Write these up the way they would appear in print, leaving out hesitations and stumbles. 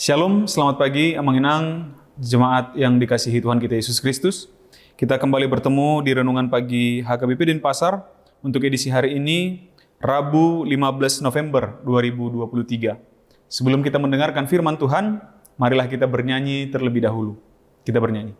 Shalom, selamat pagi, Amanginang, jemaat yang dikasihi Tuhan kita Yesus Kristus. Kita kembali bertemu di Renungan Pagi HKBP Denpasar untuk edisi hari ini, Rabu 15 November 2023. Sebelum kita mendengarkan firman Tuhan, marilah kita bernyanyi terlebih dahulu. Kita bernyanyi.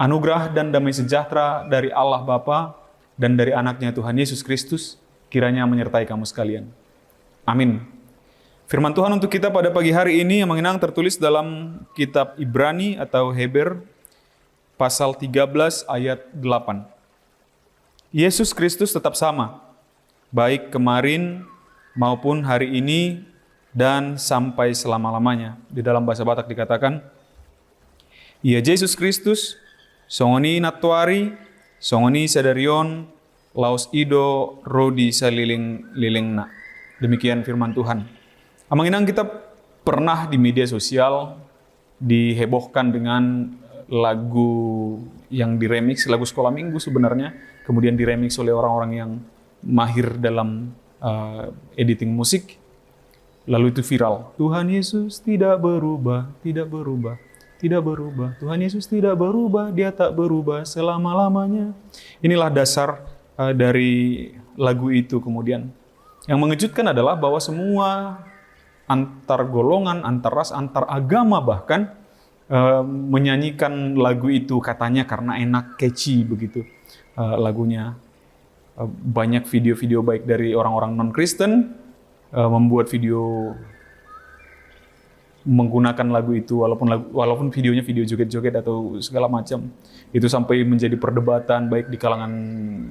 Anugerah dan damai sejahtera dari Allah Bapa dan dari anaknya Tuhan Yesus Kristus kiranya menyertai kamu sekalian. Amin. Firman Tuhan untuk kita pada pagi hari ini yang mengenang tertulis dalam kitab Ibrani atau Heber pasal 13 ayat 8. Yesus Kristus tetap sama, baik kemarin maupun hari ini dan sampai selama-lamanya. Di dalam bahasa Batak dikatakan, Ia Yesus Kristus, songoni natuari, songoni sadarion, laos ido rodi saliling-lilingna. Demikian firman Tuhan. Amanginang kita pernah di media sosial dihebohkan dengan lagu yang diremix, lagu sekolah minggu sebenarnya, kemudian diremix oleh orang-orang yang mahir dalam editing musik. Lalu itu viral. Tuhan Yesus tidak berubah, tidak berubah. Tidak berubah. Tuhan Yesus tidak berubah, Dia tak berubah selama-lamanya. Inilah dasar dari lagu itu kemudian. Yang mengejutkan adalah bahwa semua antar golongan, antar ras, antar agama bahkan menyanyikan lagu itu katanya karena enak, catchy begitu lagunya. Banyak video-video baik dari orang-orang non-Kristen membuat video menggunakan lagu itu, walaupun videonya video joget-joget atau segala macam, itu sampai menjadi perdebatan baik di kalangan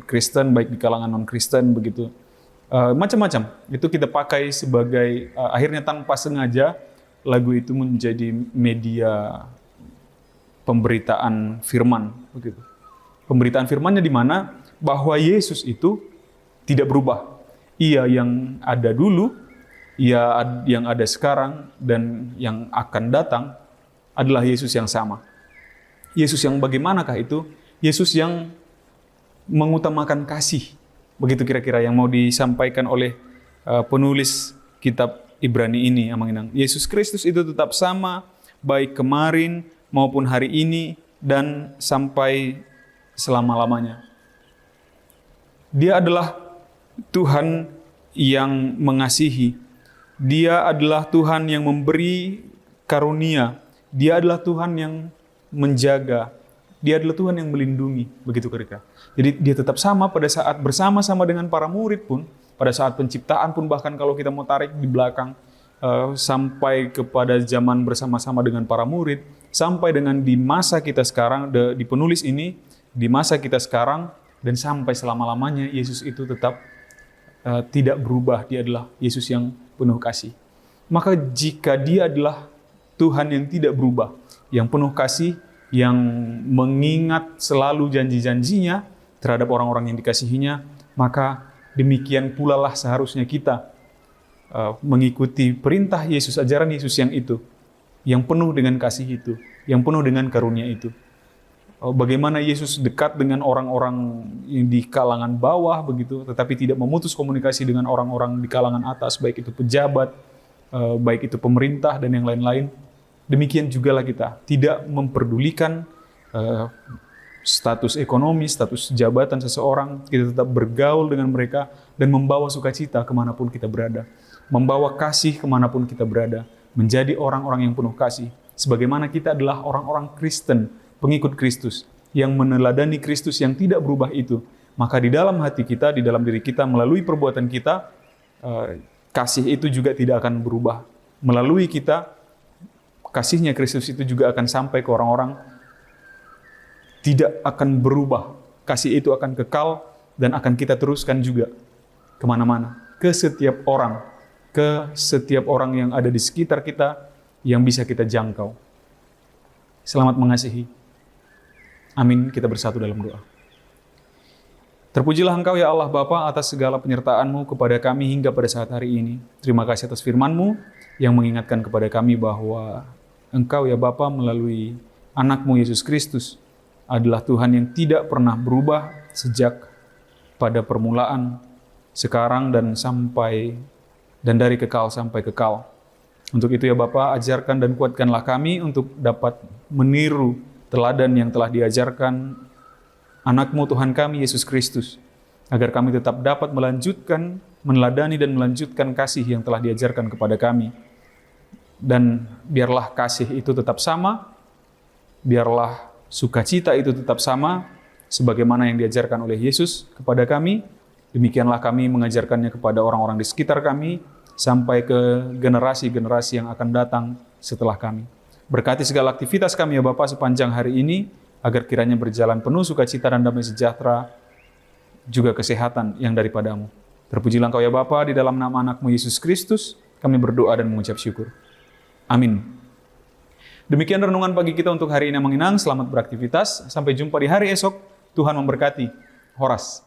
Kristen, baik di kalangan non-Kristen begitu, macam-macam. Itu kita pakai sebagai akhirnya tanpa sengaja lagu itu menjadi media pemberitaan firman begitu. Pemberitaan firmannya di mana bahwa Yesus itu tidak berubah. Ia yang ada dulu, Ia yang ada sekarang, dan yang akan datang adalah Yesus yang sama. Yesus yang bagaimanakah itu? Yesus yang mengutamakan kasih. Begitu kira-kira yang mau disampaikan oleh penulis kitab Ibrani ini yang mengenang. Yesus Kristus itu tetap sama, baik kemarin maupun hari ini dan sampai selama-lamanya. Dia adalah Tuhan yang mengasihi. Dia adalah Tuhan yang memberi karunia. Dia adalah Tuhan yang menjaga. Dia adalah Tuhan yang melindungi. Begitu kira-kira. Jadi dia tetap sama pada saat bersama-sama dengan para murid pun. Pada saat penciptaan pun, bahkan kalau kita mau tarik di belakang. Sampai kepada zaman bersama-sama dengan para murid. Sampai dengan di masa kita sekarang, di penulis ini. Di masa kita sekarang. Dan sampai selama-lamanya Yesus itu tetap tidak berubah. Dia adalah Yesus yang penuh kasih. Maka jika Dia adalah Tuhan yang tidak berubah, yang penuh kasih, yang mengingat selalu janji-janjinya terhadap orang-orang yang dikasihinya, maka demikian pula lah seharusnya kita mengikuti perintah Yesus, ajaran Yesus yang itu, yang penuh dengan kasih itu, yang penuh dengan karunia itu. Bagaimana Yesus dekat dengan orang-orang yang di kalangan bawah begitu, tetapi tidak memutus komunikasi dengan orang-orang di kalangan atas, baik itu pejabat, baik itu pemerintah dan yang lain-lain. Demikian jugalah kita, tidak memperdulikan status ekonomi, status jabatan seseorang, kita tetap bergaul dengan mereka dan membawa sukacita kemanapun kita berada. Membawa kasih kemanapun kita berada. Menjadi orang-orang yang penuh kasih. Sebagaimana kita adalah orang-orang Kristen, pengikut Kristus, yang meneladani Kristus yang tidak berubah itu. Maka di dalam hati kita, di dalam diri kita, melalui perbuatan kita, kasih itu juga tidak akan berubah. Melalui kita, kasihnya Kristus itu juga akan sampai ke orang-orang, tidak akan berubah. Kasih itu akan kekal dan akan kita teruskan juga kemana-mana. Ke setiap orang yang ada di sekitar kita, yang bisa kita jangkau. Selamat mengasihi. Amin, kita bersatu dalam doa. Terpujilah Engkau ya Allah Bapa atas segala penyertaan-Mu kepada kami hingga pada saat hari ini. Terima kasih atas firman-Mu yang mengingatkan kepada kami bahwa Engkau ya Bapa melalui anak-Mu Yesus Kristus adalah Tuhan yang tidak pernah berubah sejak pada permulaan, sekarang dan dari kekal sampai kekal. Untuk itu ya Bapa, ajarkan dan kuatkanlah kami untuk dapat meniru teladan yang telah diajarkan anak-Mu Tuhan kami Yesus Kristus, agar kami tetap dapat meneladani dan melanjutkan kasih yang telah diajarkan kepada kami. Dan biarlah kasih itu tetap sama, biarlah sukacita itu tetap sama, sebagaimana yang diajarkan oleh Yesus kepada kami. Demikianlah kami mengajarkannya kepada orang-orang di sekitar kami, sampai ke generasi-generasi yang akan datang setelah kami. Berkati segala aktivitas kami ya Bapa sepanjang hari ini, agar kiranya berjalan penuh sukacita dan damai sejahtera, juga kesehatan yang daripada-Mu. Terpujilah Engkau ya Bapa, di dalam nama anak-Mu Yesus Kristus, kami berdoa dan mengucap syukur. Amin. Demikian renungan pagi kita untuk hari ini yang menginang. Selamat beraktivitas. Sampai jumpa di hari esok. Tuhan memberkati. Horas.